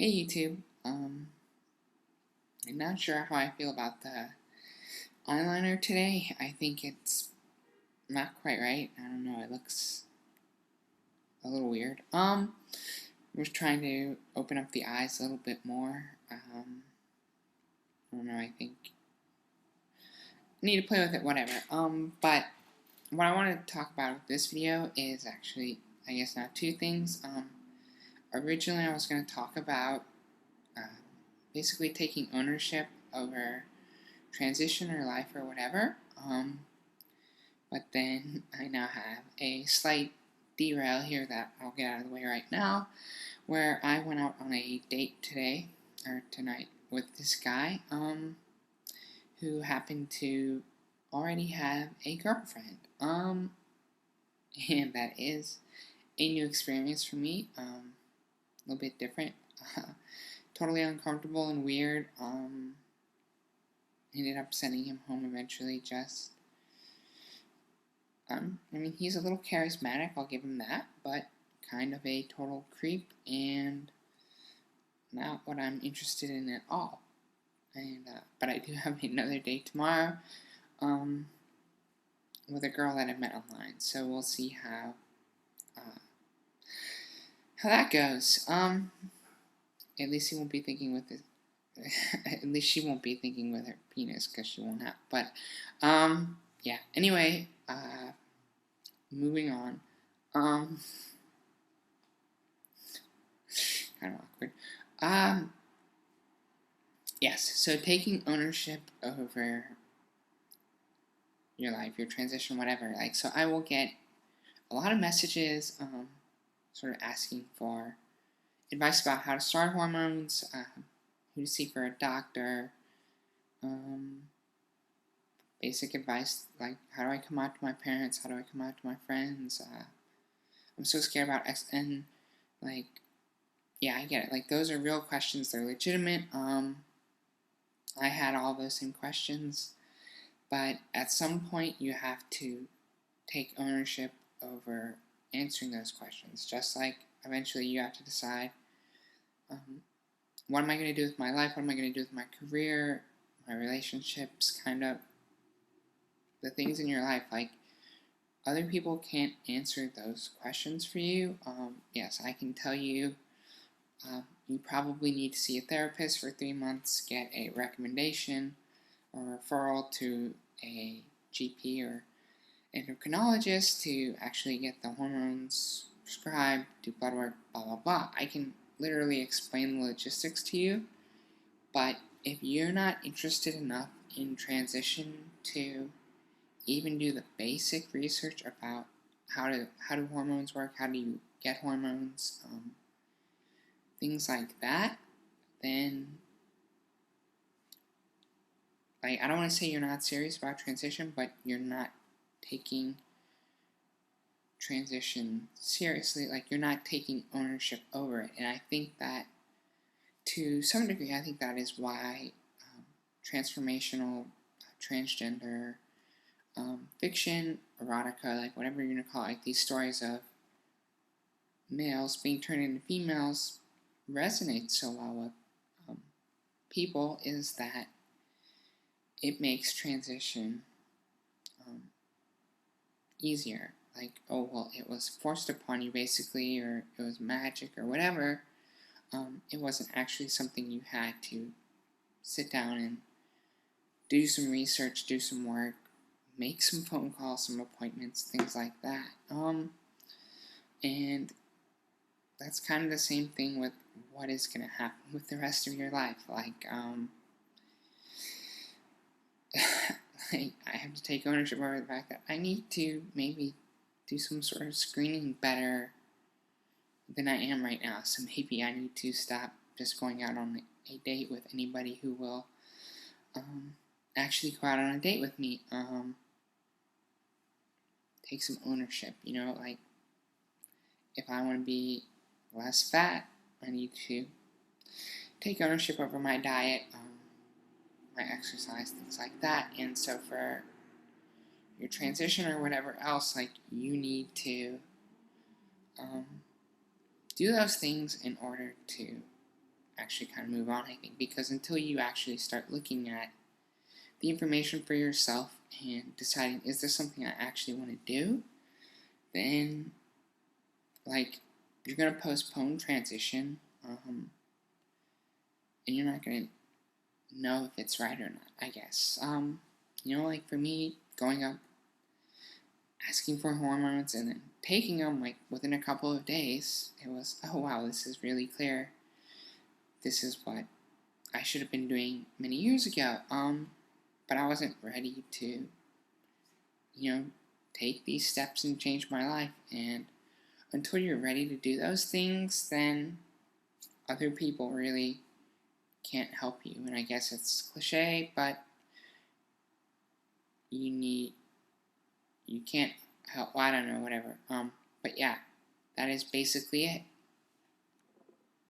Hey YouTube, I'm not sure how I feel about the eyeliner today. I think it's not quite right. I don't know, it looks a little weird. I was trying to open up the eyes a little bit more. I don't know, I think I need to play with it, whatever. But what I want to talk about with this video is actually, I guess now two things. Originally I was going to talk about basically taking ownership over transition or life or whatever. But then I now have a slight derail here that I'll get out of the way right now, where I went out on a date tonight, with this guy, who happened to already have a girlfriend. And that is a new experience for me, a little bit different, totally uncomfortable and weird. Ended up sending him home eventually. I mean, he's a little charismatic, I'll give him that, but kind of a total creep and not what I'm interested in at all. And but I do have another date tomorrow, with a girl that I met online. So we'll see how that goes. At least he won't be thinking with his. At least she won't be thinking with her penis, because she won't have. But yeah. Anyway, moving on. Kind of awkward. Yes. So taking ownership over your life, your transition, whatever. Like, so I will get a lot of messages, sort of asking for advice about how to start hormones, who to see for a doctor, basic advice like how do I come out to my parents, how do I come out to my friends, I'm so scared about X, and like, yeah, I get it, like those are real questions, they're legitimate. I had all those same questions, but at some point you have to take ownership over answering those questions, just like eventually you have to decide, what am I going to do with my life, what am I going to do with my career, my relationships, kind of the things in your life. Like, other people can't answer those questions for you. Yes, I can tell you, you probably need to see a therapist for 3 months, get a recommendation or referral to a GP or endocrinologist to actually get the hormones prescribed, do blood work, blah, blah, blah. I can literally explain the logistics to you, but if you're not interested enough in transition to even do the basic research about how do hormones work, how do you get hormones, things like that, then, like, I don't want to say you're not serious about transition, but you're not taking transition seriously, like you're not taking ownership over it. And I think that to some degree, I think that is why transformational, transgender, fiction, erotica, like whatever you're going to call it, like these stories of males being turned into females resonate so well with people, is that it makes transition easier. Like, oh, well, it was forced upon you basically, or it was magic or whatever. It wasn't actually something you had to sit down and do some research, do some work, make some phone calls, some appointments, things like that. And that's kind of the same thing with what is going to happen with the rest of your life. Like, I have to take ownership over the fact that I need to maybe do some sort of screening better than I am right now. So maybe I need to stop just going out on a date with anybody who will actually go out on a date with me. Take some ownership, you know, like, if I want to be less fat, I need to take ownership over my diet, my exercise, things like that. And so for your transition or whatever else, like, you need to do those things in order to actually kind of move on, I think, because until you actually start looking at the information for yourself and deciding, is this something I actually want to do, then, like, you're going to postpone transition, and you're not going to know if it's right or not, I guess. Like, for me, going up, asking for hormones, and then taking them, like, within a couple of days, it was, oh, wow, this is really clear. This is what I should have been doing many years ago. But I wasn't ready to, take these steps and change my life. And until you're ready to do those things, then other people really can't help you. And I guess it's cliche, but you can't help, well, I don't know, whatever. But yeah, that is basically it.